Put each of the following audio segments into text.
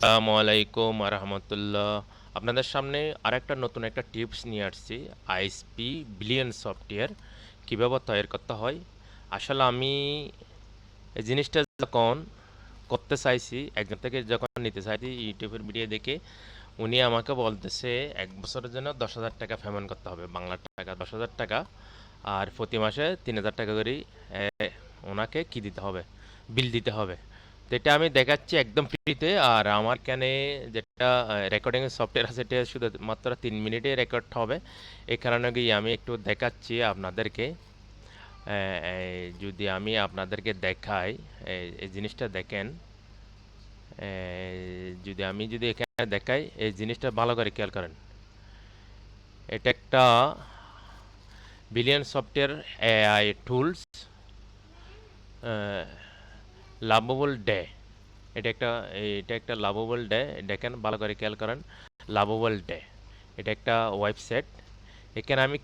আসসালামু আলাইকুম রহমতুল্লাহ। আপনাদের সামনে আরেকটা নতুন একটা টিপস নিয়ে আসছি। আইএসপি বিলিয়ন সফটওয়্যার কীভাবে তৈরি করতে হয়। আসলে আমি এই জিনিসটা যখন করতে চাইছি, একজন থেকে যখন নিতে চাইছি ইউটিউবের ভিডিও দেখে, উনি আমাকে বলতেছে 1 বছরের জন্য 10,000 টাকা পেমেন্ট করতে হবে, বাংলা টাকা 10,000 টাকা, আর প্রতি মাসে 3,000 টাকা করে ওনাকে কি দিতে হবে, বিল দিতে হবে। তো এটা আমি দেখাচ্ছি একদম ফ্রিতে। আর আমার এখানে যেটা রেকর্ডিং সফটওয়্যার আছে, এটা শুধুমাত্র 3 মিনিটে রেকর্ড হবে। এই কারণে গিয়ে আমি একটু দেখাচ্ছি আপনাদেরকে। যদি আমি আপনাদেরকে দেখাই, এই জিনিসটা দেখেন। যদি এখানে দেখাই, এই জিনিসটা ভালো করে খেয়াল করেন। এটা একটা billion software AI tools, lovable day. এটা একটা এটা একটা লাভেবল ডে। দেখেন, ভালো করে খেয়াল করেন। লাভেবল ডে, এটা একটা ওয়েবসাইট। এখানে আমি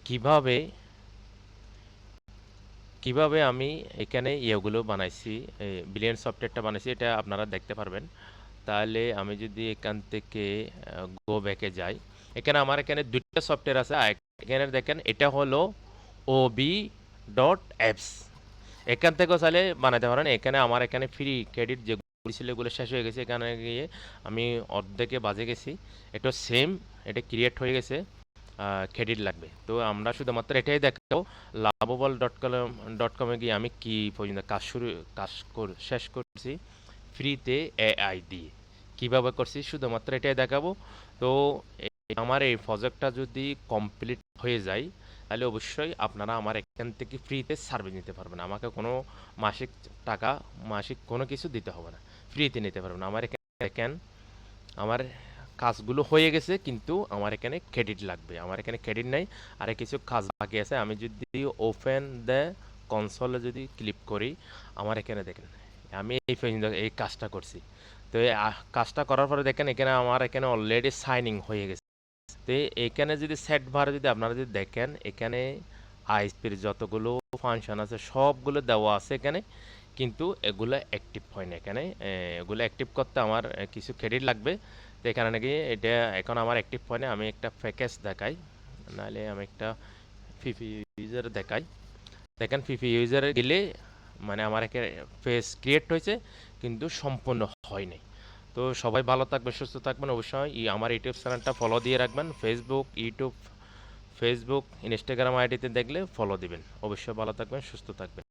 কিভাবে আমি এখানে ইয়েগুলো বানাইছি, বিলিয়ন সফটওয়্যারটা বানাইছি, এটা আপনারা দেখতে পারবেন। তাহলে আমি যদি এখান থেকে গো ব্যাকে যাই, এখানে দুইটা সফটওয়্যার আছে। এখানে দেখেন, এটা হলো OB.apps। এখান থেকেও চাইলে বানাতে পারেন। এখানে ফ্রি ক্রেডিট যেগুলো ছিল, এগুলো শেষ হয়ে গেছে। এখানে গিয়ে আমি অর্ধেকে বাজে গেছি। এটা সেম, এটা ক্রিয়েট হয়ে গেছে। ক্রেডিট লাগবে, তো আমরা শুধুমাত্র এটাই দেখাবো। লাভবল.com গিয়ে আমি কি পর্যন্ত শেষ করছি ফ্রিতে এআই দিয়ে। কিভাবে করছি শুধুমাত্র এটাই দেখাবো। তো আমার এই প্রজেক্টটা যদি কমপ্লিট হয়ে যায়, তাহলে অবশ্যই আপনারা আমার এখান থেকে ফ্রিতে সার্ভিস নিতে পারবেন। আমাকে কোনো মাসিক টাকা, মাসিক কোনো কিছু দিতে হবে না, ফ্রিতে নিতে পারবেন। আমার এখানে দেখেন, আমার কাজগুলো হয়ে গেছে, কিন্তু আমার এখানে ক্রেডিট লাগবে। আমার এখানে ক্রেডিট নাই, আর কিছু কাজ বাকি আছে। আমি যদি ওপেন দ্য কনসোলে যদি ক্লিক করি, আমার এখানে দেখেন আমি এই কাজটা করছি। তো এই কাজটা করার পরে দেখেন, আমার এখানে অলরেডি সাইনিং হয়ে গেছে। তো এখানে যদি সেট ভার যদি আপনারা যদি দেখেন, এখানে আইএসপির যতগুলো ফাংশন আছে সবগুলো দেওয়া আছে এখানে, কিন্তু এগুলো অ্যাক্টিভ হয় না এখানে। এগুলো অ্যাক্টিভ করতে আমার কিছু ক্রেডিট লাগবে। তো এখানে নাকি এটা এখন আমার অ্যাক্টিভ হয় না। আমি একটা প্যাকেজ দেখাই, নাহলে আমি একটা ফিফি ইউজার দেখাই। দেখেন, ফিফি ইউজারে গেলে মানে আমার এখানে পেজ ক্রিয়েট হয়েছে, কিন্তু সম্পূর্ণ হয়নি। তো সবাই ভালো থাকবেন, সুস্থ থাকবেন। অবশ্যই আমার ইউটিউব চ্যানেলটা ফলো দিয়ে রাখবেন। ফেসবুক, ইনস্টাগ্রাম আইডিতে দেখলে ফলো দিবেন। অবশ্যই ভালো থাকবেন, সুস্থ থাকবেন।